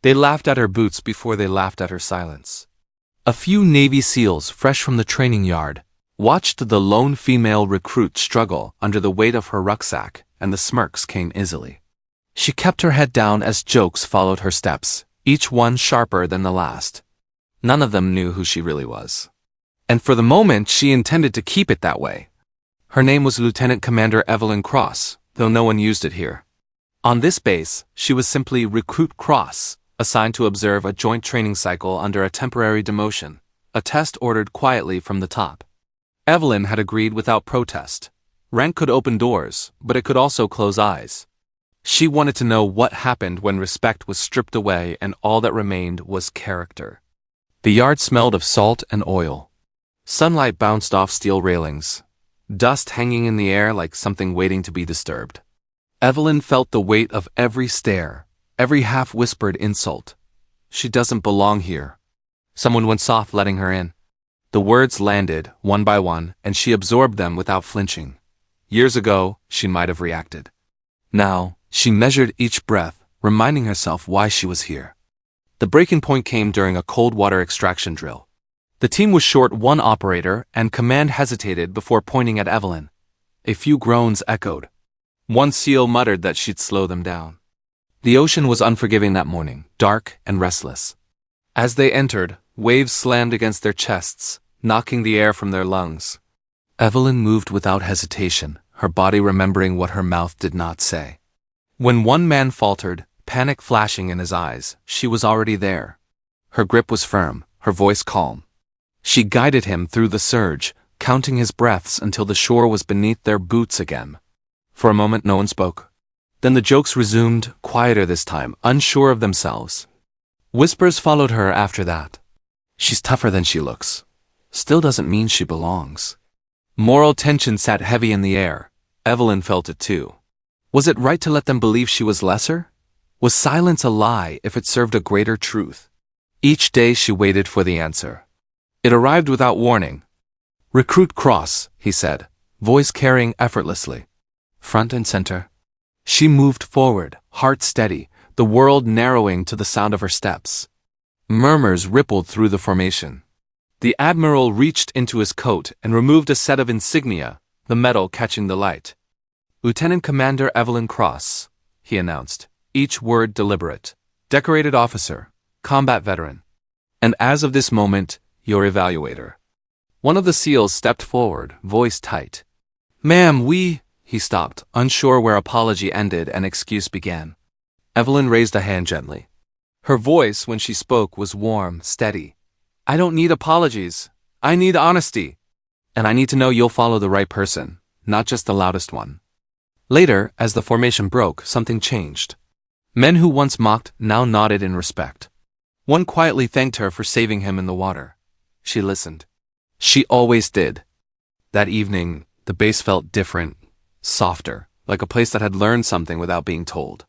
They laughed at her boots before they laughed at her silence. A few Navy SEALs, fresh from the training yard, watched the lone female recruit struggle under the weight of her rucksack, and the smirks came easily. She kept her head down as jokes followed her steps, each one sharper than the last. None of them knew who she really was. And for the moment she intended to keep it that way. Her name was Lieutenant Commander Evelyn Cross, though no one used it here. On this base, she was simply Recruit Cross, assigned to observe a joint training cycle under a temporary demotion, a test ordered quietly from the top. Evelyn had agreed without protest. Rank could open doors, but it could also close eyes. She wanted to know what happened when respect was stripped away and all that remained was character. The yard smelled of salt and oil. Sunlight bounced off steel railings, dust hanging in the air like something waiting to be disturbed. Evelyn felt the weight of every stare, every half-whispered insult. She doesn't belong here. Someone went soft, letting her in. The words landed, one by one, and she absorbed them without flinching. Years ago, she might have reacted. Now, she measured each breath, reminding herself why she was here. The breaking point came during a cold water extraction drill. The team was short one operator, and command hesitated before pointing at Evelyn. A few groans echoed. One SEAL muttered that she'd slow them down. The ocean was unforgiving that morning, dark and restless. As they entered, waves slammed against their chests, knocking the air from their lungs. Evelyn moved without hesitation, her body remembering what her mouth did not say. When one man faltered, panic flashing in his eyes, she was already there. Her grip was firm, her voice calm. She guided him through the surge, counting his breaths until the shore was beneath their boots again. For a moment no one spoke. Then the jokes resumed, quieter this time, unsure of themselves. Whispers followed her after that. She's tougher than she looks. Still doesn't mean she belongs. Moral tension sat heavy in the air. Evelyn felt it too. Was it right to let them believe she was lesser? Was silence a lie if it served a greater truth? Each day she waited for the answer. It arrived without warning. "Recruit Cross," he said, voice carrying effortlessly. Front and center. She moved forward, heart steady, the world narrowing to the sound of her steps. Murmurs rippled through the formation. The Admiral reached into his coat and removed a set of insignia, the metal catching the light. "Lieutenant Commander Evelyn Cross," he announced, each word deliberate. "Decorated officer, combat veteran. And as of this moment, your evaluator." One of the SEALs stepped forward, voice tight. "Ma'am, He stopped, unsure where apology ended and excuse began. Evelyn raised a hand gently. Her voice, when she spoke, was warm, steady. "I don't need apologies. I need honesty. And I need to know you'll follow the right person, not just the loudest one." Later, as the formation broke, something changed. Men who once mocked now nodded in respect. One quietly thanked her for saving him in the water. She listened. She always did. That evening, the base felt different, softer, like a place that had learned something without being told.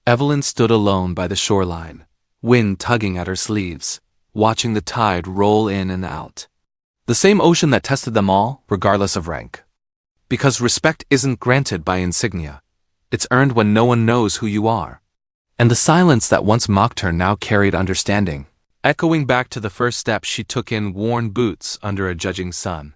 Evelyn stood alone by the shoreline, wind tugging at her sleeves, watching the tide roll in and out. The same ocean that tested them all, regardless of rank. Because respect isn't granted by insignia. It's earned when no one knows who you are. And the silence that once mocked her now carried understanding, echoing back to the first step she took in worn boots under a judging sun.